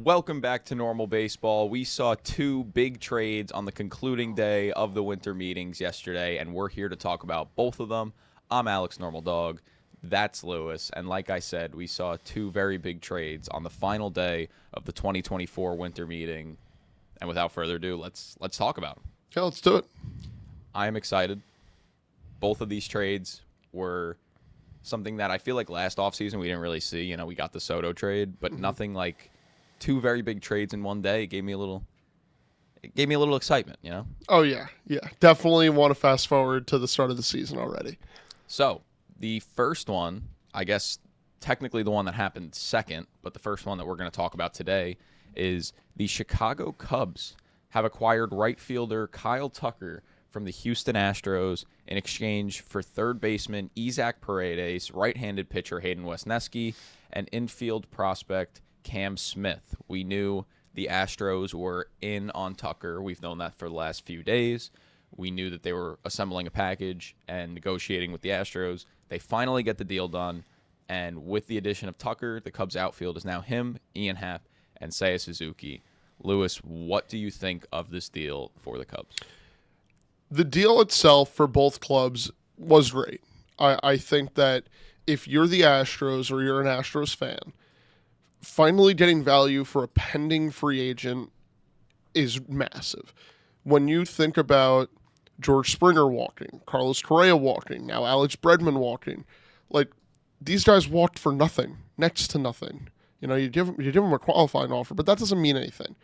Welcome back to normal baseball. We saw two big trades on the concluding day of the winter meetings yesterday, and we're here to talk about both of them. I'm Alex Normal Dog. That's Lewis. And like I said, we saw two very big trades on the final day of the 2024 winter meeting. And without further ado, let's talk about them. Yeah, let's do it. I am excited. Both of these trades were something that I feel like last offseason we didn't really see. You know, we got the Soto trade, but nothing like two very big trades in one day. It gave me a little excitement, you know? Oh, yeah. Definitely want to fast forward to the start of the season already. So, the first one, I guess technically the one that happened second, but the first one that we're going to talk about today is the Chicago Cubs have acquired right fielder Kyle Tucker from the Houston Astros in exchange for third baseman Isaac Paredes, right-handed pitcher Hayden Wesneski, and infield prospect Cam Smith. We knew the Astros were in on Tucker. We've known that for the last few days. We knew that they were assembling a package and negotiating with the Astros. They finally get the deal done, and with the addition of Tucker, the Cubs outfield is now him, Ian Happ, and Seiya Suzuki. Lewis, what do you think of this deal for the Cubs? The deal itself for both clubs was great. I think that if you're the Astros or you're an Astros fan, finally getting value for a pending free agent is massive. When you think about George Springer walking, Carlos Correa walking, now Alex Bregman walking, like these guys walked for nothing, next to nothing. You know, you give them a qualifying offer, but that doesn't mean anything,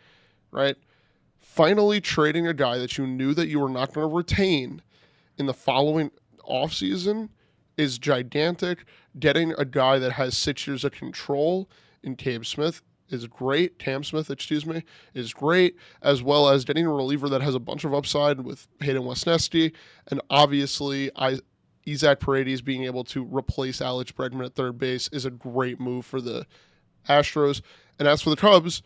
right? Finally trading a guy that you knew that you were not going to retain in the following offseason is gigantic. Getting a guy that has 6 years of control in Cam Smith, is great, is great, as well as getting a reliever that has a bunch of upside with Hayden Wesneski, and obviously Isaac Paredes being able to replace Alex Bregman at third base is a great move for the Astros. And as for the Cubs,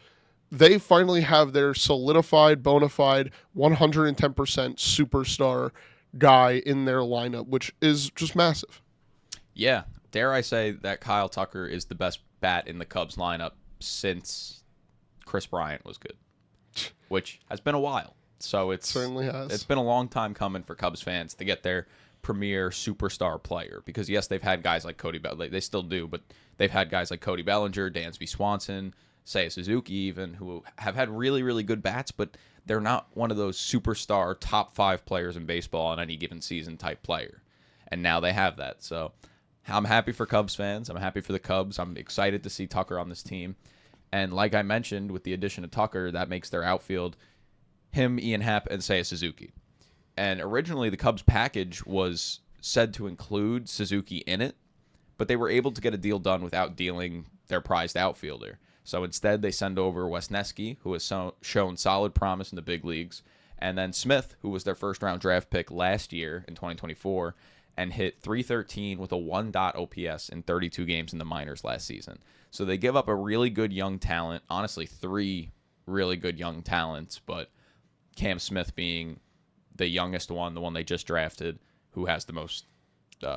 they finally have their solidified, bona fide, 110% superstar guy in their lineup, which is just massive. Yeah, dare I say that Kyle Tucker is the best bat in the Cubs lineup since Chris Bryant was good, which has been a while. So Certainly has. It's been a long time coming for Cubs fans to get their premier superstar player, because yes, they've had guys like Cody Bellinger, they still do, but they've had guys like Cody Bellinger, Dansby Swanson, Seiya Suzuki even, who have had really, really good bats, but they're not one of those superstar top 5 players in baseball on any given season type player. And now they have that. So I'm happy for Cubs fans. I'm happy for the Cubs. I'm excited to see Tucker on this team. And like I mentioned, with the addition of Tucker, that makes their outfield him, Ian Happ, and Seiya Suzuki. And originally, the Cubs package was said to include Suzuki in it, but they were able to get a deal done without dealing their prized outfielder. So instead, they send over Wesneski, who has shown solid promise in the big leagues, and then Smith, who was their first-round draft pick last year in 2024, and hit .313 with a 1 OPS in 32 games in the minors last season. So they give up a really good young talent, honestly 3 really good young talents, but Cam Smith being the youngest one, the one they just drafted, who has the most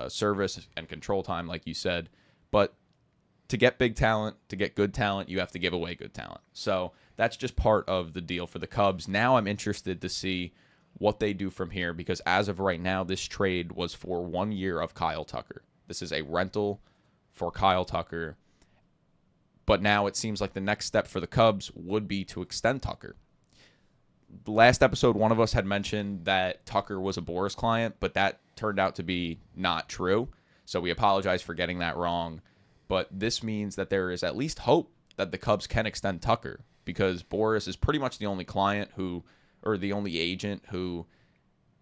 service and control time, like you said. But to get big talent, to get good talent, you have to give away good talent. So that's just part of the deal for the Cubs. Now I'm interested to see what they do from here, because as of right now, this trade was for 1 year of Kyle Tucker. This is a rental for Kyle Tucker. But now it seems like the next step for the Cubs would be to extend Tucker. Last episode, one of us had mentioned that Tucker was a Boras client, but that turned out to be not true. So we apologize for getting that wrong. But this means that there is at least hope that the Cubs can extend Tucker, because Boras is pretty much the only client or the only agent who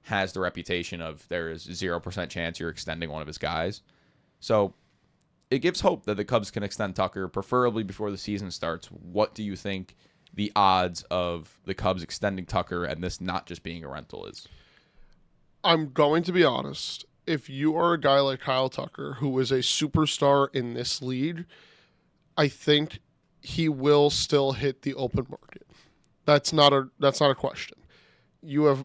has the reputation of there is 0% chance you're extending one of his guys. So it gives hope that the Cubs can extend Tucker, preferably before the season starts. What do you think the odds of the Cubs extending Tucker and this not just being a rental is? I'm going to be honest. If you are a guy like Kyle Tucker, who is a superstar in this league, I think he will still hit the open market. That's not a question. You have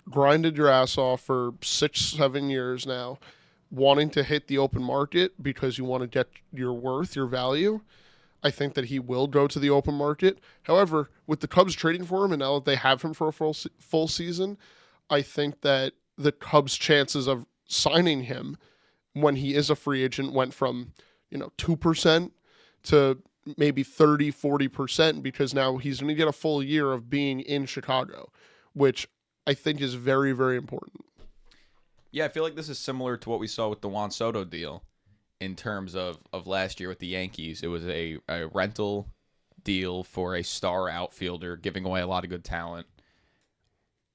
grinded your ass off for 6-7 years now, wanting to hit the open market because you want to get your worth, your value. I think that he will go to the open market. However, with the Cubs trading for him and now that they have him for a full season, I think that the Cubs' chances of signing him when he is a free agent went from, 2% to maybe 30-40% because now he's going to get a full year of being in Chicago, which I think is very, very important. Yeah, I feel like this is similar to what we saw with the Juan Soto deal in terms of last year with the Yankees. It was a rental deal for a star outfielder, giving away a lot of good talent.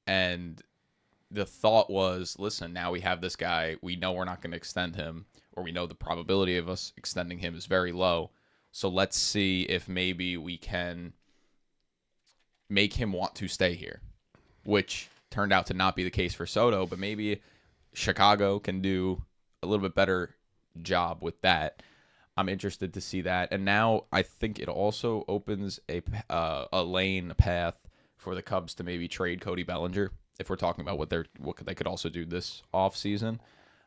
And the thought was, listen, now we have this guy. We know we're not going to extend him, or we know the probability of us extending him is very low. So let's see if maybe we can make him want to stay here, which turned out to not be the case for Soto, but maybe Chicago can do a little bit better job with that. I'm interested to see that. And now I think it also opens a path for the Cubs to maybe trade Cody Bellinger, if we're talking about what they could also do this offseason.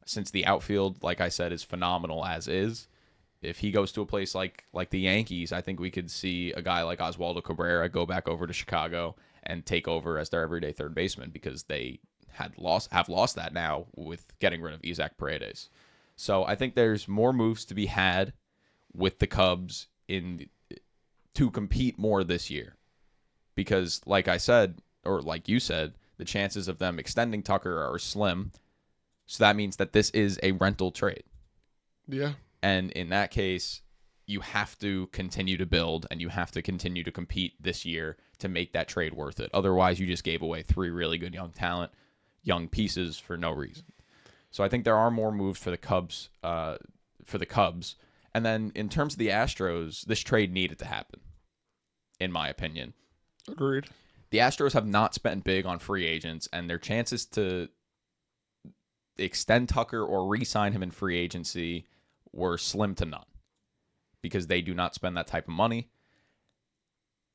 Since the outfield, like I said, is phenomenal as is. If he goes to a place like the Yankees, I think we could see a guy like Oswaldo Cabrera go back over to Chicago and take over as their everyday third baseman, because they have lost that now with getting rid of Isaac Paredes. So I think there's more moves to be had with the Cubs to compete more this year, because like I said, or like you said, the chances of them extending Tucker are slim. So that means that this is a rental trade. Yeah. And in that case, you have to continue to build and you have to continue to compete this year to make that trade worth it. Otherwise, you just gave away 3 really good young pieces for no reason. So I think there are more moves for the Cubs. And then in terms of the Astros, this trade needed to happen, in my opinion. Agreed. The Astros have not spent big on free agents, and their chances to extend Tucker or re-sign him in free agency were slim to none, because they do not spend that type of money.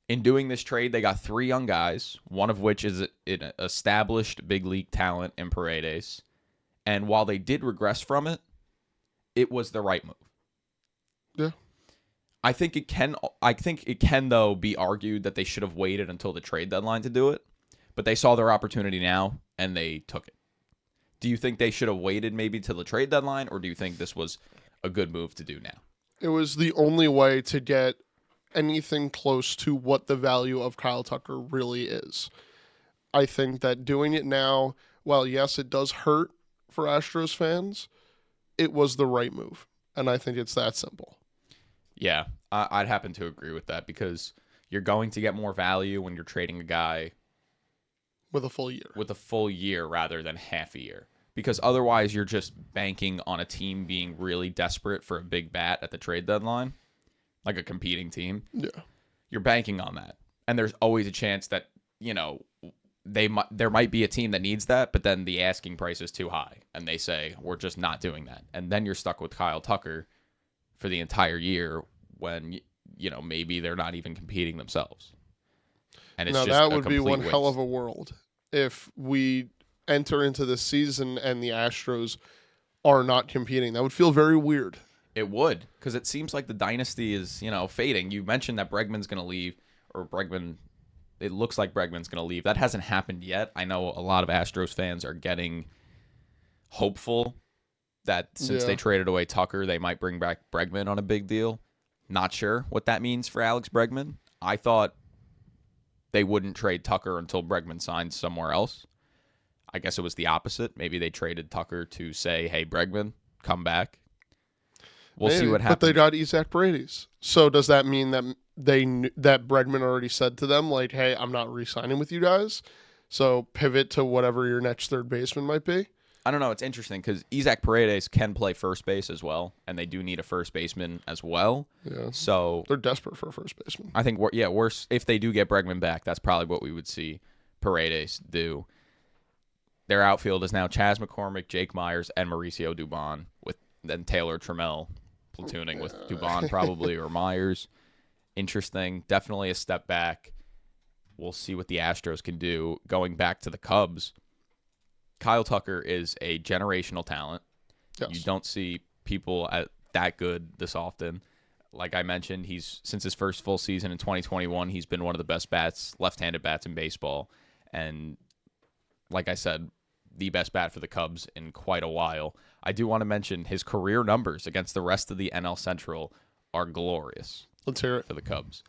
In doing this trade, they got 3 young guys, one of which is an established big league talent in Paredes. And while they did regress from it, it was the right move. Yeah. I think it can though be argued that they should have waited until the trade deadline to do it, but they saw their opportunity now and they took it. Do you think they should have waited maybe till the trade deadline, or do you think this was a good move to do now? It was the only way to get anything close to what the value of Kyle Tucker really is. I think that doing it now, while yes, it does hurt for Astros fans, it was the right move. And I think it's that simple. Yeah, I'd happen to agree with that, because you're going to get more value when you're trading a guy with a full year rather than half a year. Because otherwise you're just banking on a team being really desperate for a big bat at the trade deadline, like a competing team. Yeah. You're banking on that. And there's always a chance that, there might be a team that needs that, but then the asking price is too high and they say, we're just not doing that. And then you're stuck with Kyle Tucker for the entire year when, maybe they're not even competing themselves. And it's now just that would be one waste. hell of a world if we enter into the season and the Astros are not competing. That would feel very weird. It would, because it seems like the dynasty is, fading. You mentioned that Bregman's going to leave, or it looks like Bregman's going to leave. That hasn't happened yet. I know a lot of Astros fans are getting hopeful that since they traded away Tucker, they might bring back Bregman on a big deal. Not sure what that means for Alex Bregman. I thought they wouldn't trade Tucker until Bregman signs somewhere else. I guess it was the opposite. Maybe they traded Tucker to say, hey, Bregman, come back. We'll see what happens. But they got Isaac Paredes. So does that mean that that Bregman already said to them, like, hey, I'm not re-signing with you guys, so pivot to whatever your next third baseman might be? I don't know. It's interesting because Isaac Paredes can play first base as well, and they do need a first baseman as well. Yeah. So they're desperate for a first baseman. I think, worse if they do get Bregman back, that's probably what we would see Paredes do. Their outfield is now Chas McCormick, Jake Myers, and Mauricio Dubon, with then Taylor Trammell platooning with Dubon probably or Myers. Interesting. Definitely a step back. We'll see what the Astros can do. Going back to the Cubs, Kyle Tucker is a generational talent. Yes. You don't see people that good this often. Like I mentioned, since his first full season in 2021, he's been one of the best left-handed bats in baseball. And like I said, the best bat for the Cubs in quite a while. I do want to mention his career numbers against the rest of the NL Central are glorious. Let's hear it. For the Cubs.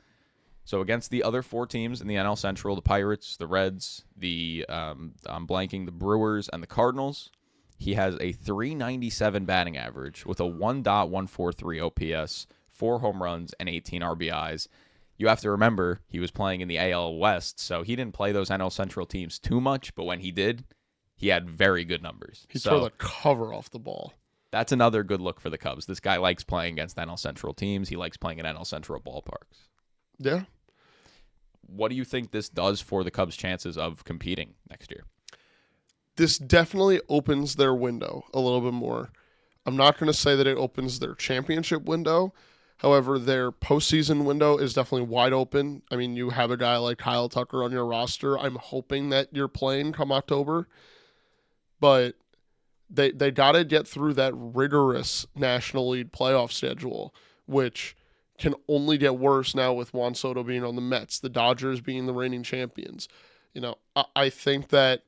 So against the other 4 teams in the NL Central, the Pirates, the Reds, I'm blanking, the Brewers, and the Cardinals, he has a .397 batting average with a 1.143 OPS, 4 home runs, and 18 RBIs. You have to remember, he was playing in the AL West, so he didn't play those NL Central teams too much, but when he did, he had very good numbers. He tore the cover off the ball. That's another good look for the Cubs. This guy likes playing against NL Central teams. He likes playing in NL Central ballparks. Yeah. What do you think this does for the Cubs' chances of competing next year? This definitely opens their window a little bit more. I'm not going to say that it opens their championship window. However, their postseason window is definitely wide open. I mean, you have a guy like Kyle Tucker on your roster. I'm hoping that you're playing come October. But they got to get through that rigorous National League playoff schedule, which can only get worse now with Juan Soto being on the Mets, the Dodgers being the reigning champions. You know, I think that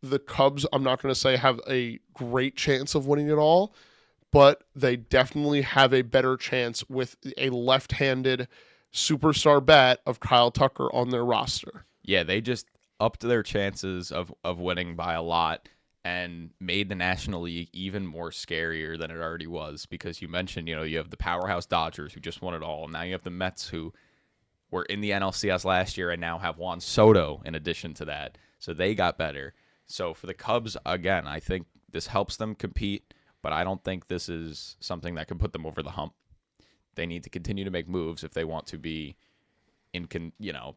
the Cubs, I'm not going to say have a great chance of winning it all, but they definitely have a better chance with a left-handed superstar bat of Kyle Tucker on their roster. Yeah, they just upped their chances of winning by a lot and made the National League even more scarier than it already was, because you mentioned, you have the powerhouse Dodgers who just won it all. Now you have the Mets who were in the NLCS last year and now have Juan Soto in addition to that. So they got better. So for the Cubs, again, I think this helps them compete, but I don't think this is something that can put them over the hump. They need to continue to make moves if they want to be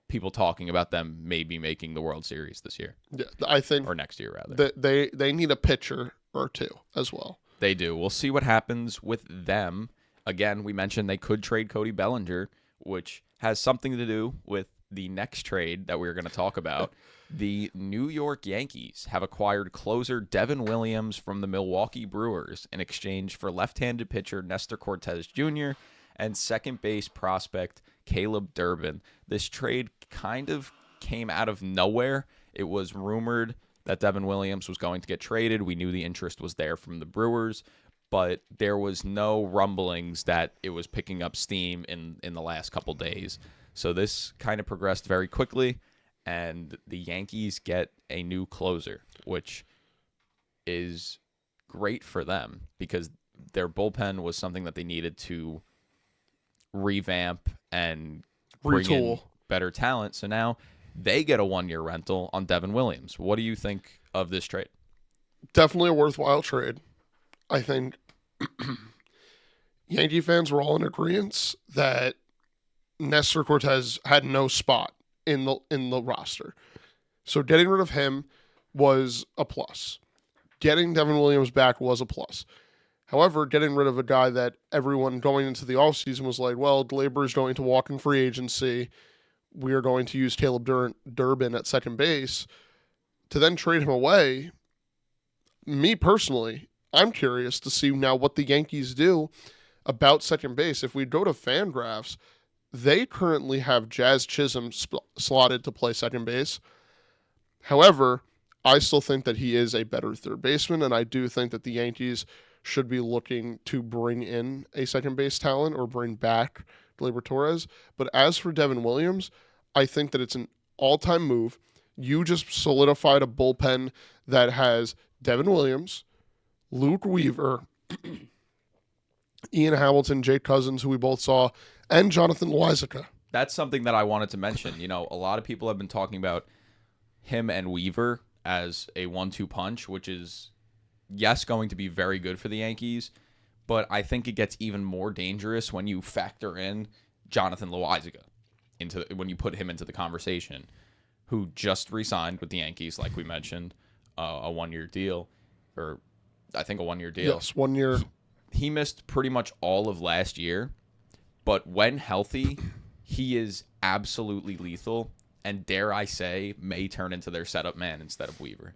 people talking about them maybe making the World Series this year. Yeah, I think, or next year rather. They need a pitcher or two as well. They do. We'll see what happens with them. Again, we mentioned they could trade Cody Bellinger, which has something to do with the next trade that we're going to talk about. The New York Yankees have acquired closer Devin Williams from the Milwaukee Brewers in exchange for left-handed pitcher Nestor Cortez Jr. and second base prospect Caleb Durbin. This trade kind of came out of nowhere. It was rumored that Devin Williams was going to get traded. We knew the interest was there from the Brewers, but there was no rumblings that it was picking up steam in the last couple days. So this kind of progressed very quickly, and the Yankees get a new closer, which is great for them because their bullpen was something that they needed to revamp and bring in better talent. So now they get a 1-year rental on Devin Williams. What do you think of this trade? Definitely a worthwhile trade. I think Yankee fans were all in agreement that Nestor Cortez had no spot in the roster. So getting rid of him was a plus. Getting Devin Williams back was a plus. However, getting rid of a guy that everyone going into the offseason was like, well, Glaber is going to walk in free agency. We are going to use Caleb Durbin at second base. To then trade him away, me personally, I'm curious to see now what the Yankees do about second base. If we go to Fangraphs, they currently have Jazz Chisholm slotted to play second base. However, I still think that he is a better third baseman, and I do think that the Yankees should be looking to bring in a second base talent or bring back Gleyber Torres. But as for Devin Williams, I think that it's an all-time move. You just solidified a bullpen that has Devin Williams, Luke Weaver, Ian Hamilton, Jake Cousins, who we both saw, and Jonathan Loizica. That's something that I wanted to mention. A lot of people have been talking about him and Weaver as a 1-2 punch, which is, yes, going to be very good for the Yankees, but I think it gets even more dangerous when you factor in Jonathan Loizica when you put him into the conversation, who just re-signed with the Yankees, like we mentioned, a 1-year deal, or I think a 1-year deal. Yes, 1 year. He missed pretty much all of last year, but when healthy, he is absolutely lethal, and dare I say, may turn into their setup man instead of Weaver.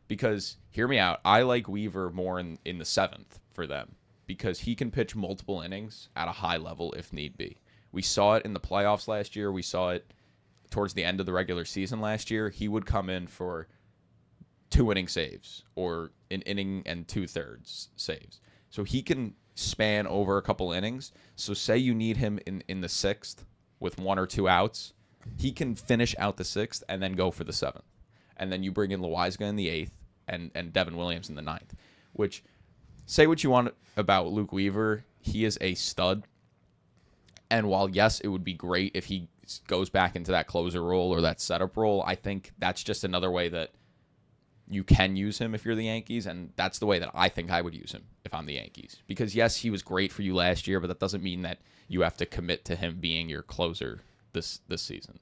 Because, hear me out, I like Weaver more in the 7th for them, because he can pitch multiple innings at a high level if need be. We saw it in the playoffs last year. We saw it towards the end of the regular season last year. He would come in for 2-inning saves or an inning and 2/3 saves. So he can span over a couple innings. So say you need him in the 6th with 1 or 2 outs. He can finish out the 6th and then go for the 7th. And then you bring in Loaiza in the 8th and Devin Williams in the 9th. Which, say what you want about Luke Weaver, he is a stud. And while, yes, it would be great if he goes back into that closer role or that setup role, I think that's just another way that you can use him if you're the Yankees, and that's the way that I think I would use him if I'm the Yankees. Because, yes, he was great for you last year, but that doesn't mean that you have to commit to him being your closer this season.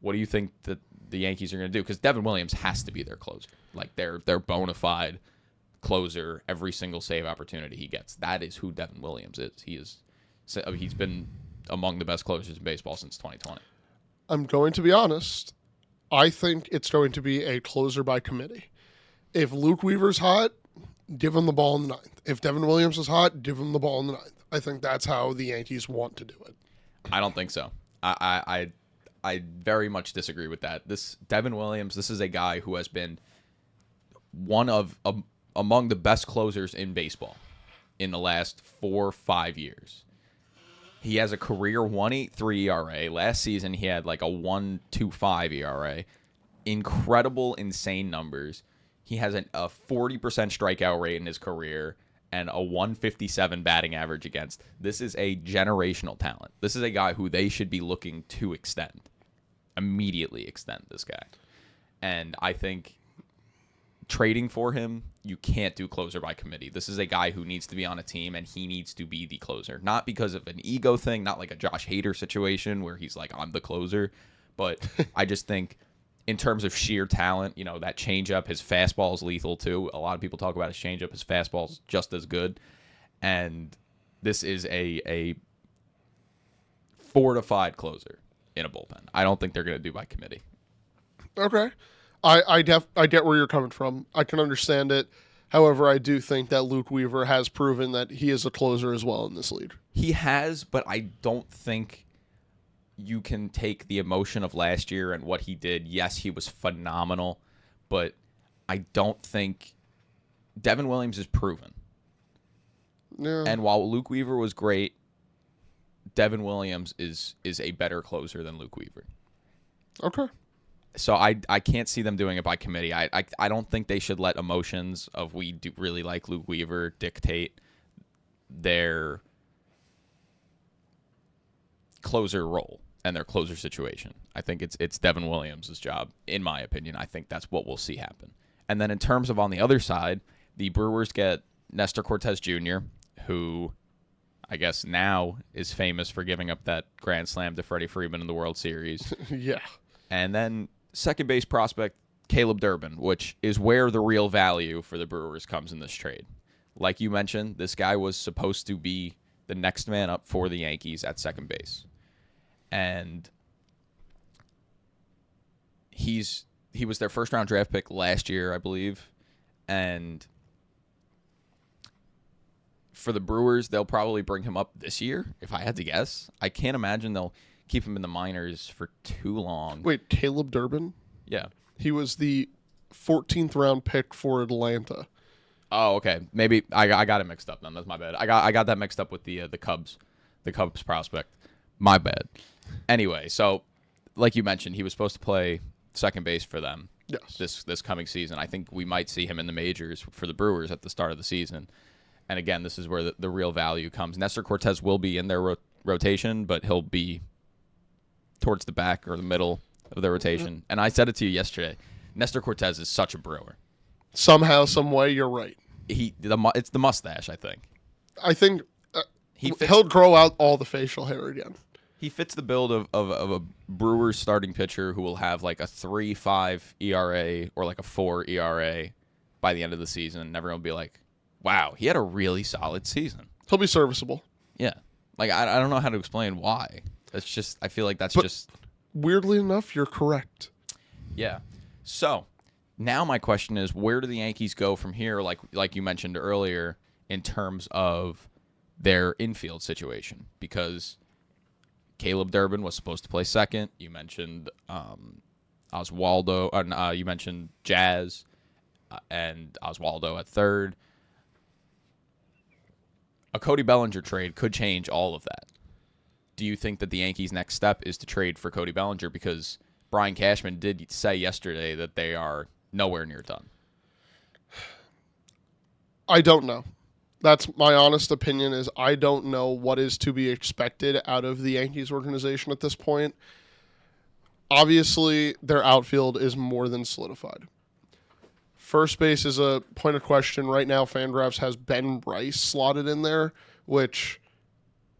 What do you think that the Yankees are going to do? Because Devin Williams has to be their closer. Like, they're bona fide closer every single save opportunity he gets. That is who Devin Williams is. He's been among the best closers in baseball since 2020. I'm going to be honest. I think it's going to be a closer by committee. If Luke Weaver's hot, give him the ball in the 9th. If Devin Williams is hot, give him the ball in the 9th. I think that's how the Yankees want to do it. I don't think so. I very much disagree with that. This Devin Williams, this is a guy who has been one of among the best closers in baseball in the last 4 or 5 years. He has a career 1.83 ERA. Last season, he had like a 1.25 ERA. Incredible, insane numbers. He has a 40% strikeout rate in his career and a 157 batting average against. This is a generational talent. This is a guy who they should be looking to extend. Immediately extend this guy. And I think trading for him, you can't do closer by committee. This is a guy who needs to be on a team, and he needs to be the closer. Not because of an ego thing, not like a Josh Hader situation where he's like, I'm the closer. But I just think in terms of sheer talent, that changeup, his fastball is lethal too. A lot of people talk about his changeup. His fastball is just as good. And this is a fortified closer in a bullpen. I don't think they're going to do by committee. Okay. I get where you're coming from. I can understand it. However, I do think that Luke Weaver has proven that he is a closer as well in this league. He has, but I don't think you can take the emotion of last year and what he did. Yes, he was phenomenal, but I don't think Devin Williams is proven. Yeah. And while Luke Weaver was great, Devin Williams is a better closer than Luke Weaver. Okay. So I can't see them doing it by committee. I don't think they should let emotions of we do really like Luke Weaver dictate their closer role and their closer situation. I think it's Devin Williams' job, in my opinion. I think that's what we'll see happen. And then in terms of on the other side, the Brewers get Nestor Cortez Jr., who I guess now is famous for giving up that grand slam to Freddie Freeman in the World Series. Yeah. And then second base prospect Caleb Durbin, which is where the real value for the Brewers comes in this trade. Like you mentioned, this guy was supposed to be the next man up for the Yankees at second base. And he was their first round draft pick last year, I believe. And for the Brewers, they'll probably bring him up this year, if I had to guess. I can't imagine they'll keep him in the minors for too long. Wait, Caleb Durbin? Yeah. He was the 14th round pick for Atlanta. Oh, okay. Maybe I got it mixed up then. That's my bad. I got that mixed up with the Cubs prospect. My bad. Anyway, so like you mentioned, he was supposed to play second base for them. Yes. This coming season. I think we might see him in the majors for the Brewers at the start of the season. And again, this is where the real value comes. Nestor Cortez will be in their rotation, but he'll be towards the back or the middle of the rotation. And I said it to you yesterday. Nestor Cortez is such a Brewer. Somehow, some way, you're right. It's the mustache, I think. I think He'll he'll grow out all the facial hair again. He fits the build of a Brewers starting pitcher who will have like a 3.5 ERA or like a 4 ERA by the end of the season. And everyone will be like, wow, he had a really solid season. He'll be serviceable. Yeah. Like, I don't know how to explain why. That's just, I feel like that's just. Weirdly enough, you're correct. Yeah. So now my question is, where do the Yankees go from here? Like you mentioned earlier, in terms of their infield situation, because Caleb Durbin was supposed to play second. You mentioned Oswaldo. You mentioned Jazz and Oswaldo at third. A Cody Bellinger trade could change all of that. Do you think that the Yankees' next step is to trade for Cody Bellinger? Because Brian Cashman did say yesterday that they are nowhere near done. I don't know. That's my honest opinion. Is I don't know what is to be expected out of the Yankees organization at this point. Obviously, their outfield is more than solidified. First base is a point of question. Right now, Fangraphs has Ben Rice slotted in there, which,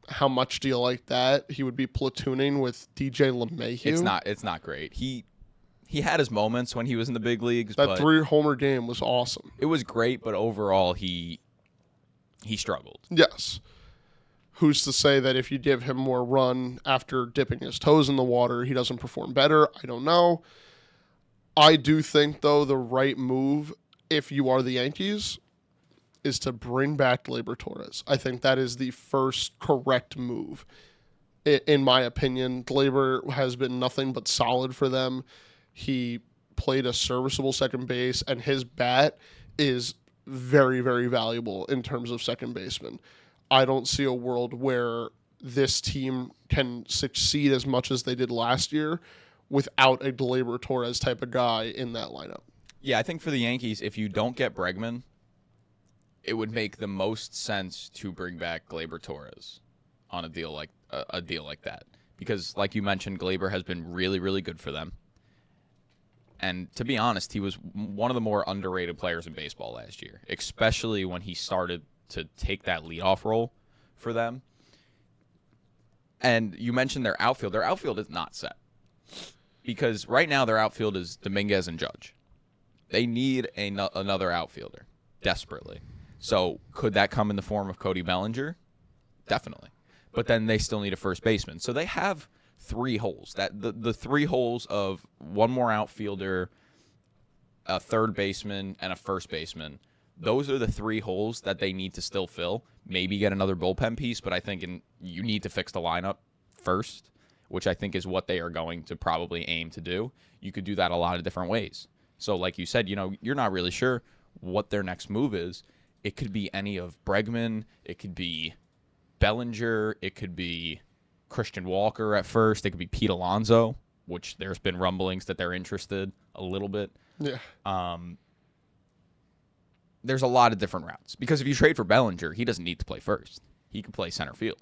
how much do you like that? He would be platooning with DJ LeMahieu. It's not great. He had his moments when he was in the big leagues. That 3-homer game was awesome. It was great, but overall he struggled. Yes. Who's to say that if you give him more run after dipping his toes in the water, he doesn't perform better? I don't know. I do think, though, the right move, if you are the Yankees, is to bring back Gleyber Torres. I think that is the first correct move. In my opinion, Gleyber has been nothing but solid for them. He played a serviceable second base, and his bat is very, very valuable in terms of second baseman. I don't see a world where this team can succeed as much as they did last year without a Gleyber Torres type of guy in that lineup. Yeah, I think for the Yankees, if you don't get Bregman, it would make the most sense to bring back Gleyber Torres on a deal like that. Because, like you mentioned, Gleyber has been really, really good for them. And to be honest, he was one of the more underrated players in baseball last year, especially when he started to take that leadoff role for them. And you mentioned their outfield. Their outfield is not set. Because right now their outfield is Dominguez and Judge. They need another outfielder, desperately. So could that come in the form of Cody Bellinger? Definitely. But then they still need a first baseman. So they have 3 holes. The 3 holes of one more outfielder, a third baseman, and a first baseman. Those are the 3 holes that they need to still fill. Maybe get another bullpen piece, but I think you need to fix the lineup first, which I think is what they are going to probably aim to do. You could do that a lot of different ways. So like you said, you're not really sure what their next move is. It could be any of Bregman. It could be Bellinger. It could be Christian Walker at first. It could be Pete Alonso, which there's been rumblings that they're interested a little bit. Yeah. There's a lot of different routes. Because if you trade for Bellinger, he doesn't need to play first. He can play center field.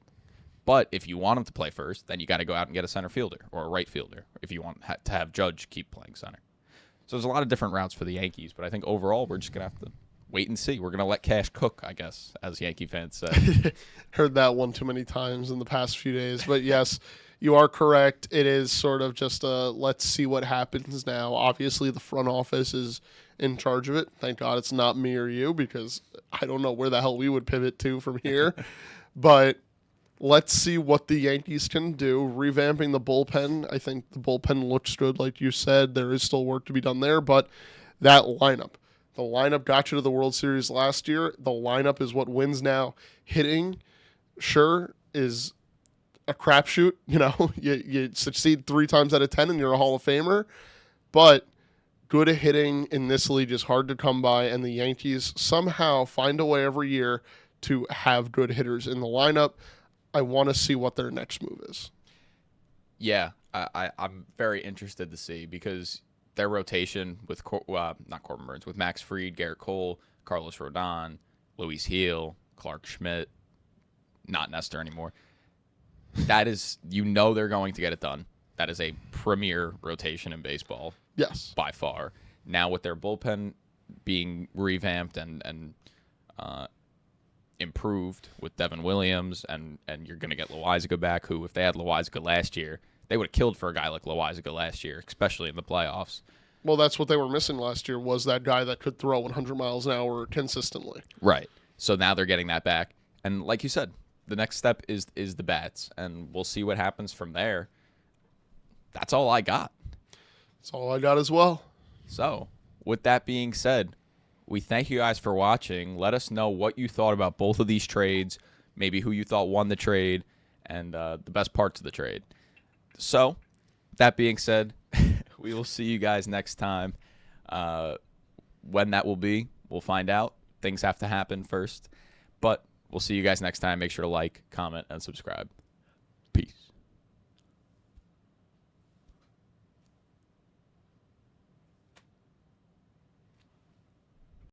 But if you want him to play first, then you got to go out and get a center fielder or a right fielder if you want to have Judge keep playing center. So there's a lot of different routes for the Yankees, but I think overall we're just going to have to wait and see. We're going to let Cash cook, I guess, as Yankee fans say. Heard that one too many times in the past few days. But yes, you are correct. It is sort of just let's see what happens now. Obviously, the front office is in charge of it. Thank God it's not me or you, because I don't know where the hell we would pivot to from here. But let's see what the Yankees can do. Revamping the bullpen. I think the bullpen looks good, like you said. There is still work to be done there, but that lineup. The lineup got you to the World Series last year. The lineup is what wins now. Hitting, sure, is a crapshoot. You succeed 3 times out of 10 and you're a Hall of Famer. But good hitting in this league is hard to come by, and the Yankees somehow find a way every year to have good hitters in the lineup. I want to see what their next move is. Yeah, I'm very interested to see, because their rotation with not Corbin Burns, with Max Fried, Garrett Cole, Carlos Rodon, Luis Gil, Clark Schmidt, not Nestor anymore. That is, they're going to get it done. That is a premier rotation in baseball. Yes, by far. Now with their bullpen being revamped and improved with Devin Williams, and you're going to get Loizaga back, who, if they had Loizaga last year, they would have killed for a guy like Loizaga last year, especially in the playoffs. Well, that's what they were missing last year, was that guy that could throw 100 miles an hour consistently. Right. So now they're getting that back. And like you said, the next step is the bats, and we'll see what happens from there. That's all I got. That's all I got as well. So, with that being said, we thank you guys for watching. Let us know what you thought about both of these trades. maybe who you thought won the trade, and the best parts of the trade. So, that being said, we will see you guys next time. When that will be, we'll find out. Things have to happen first. But we'll see you guys next time. Make sure to like, comment, and subscribe.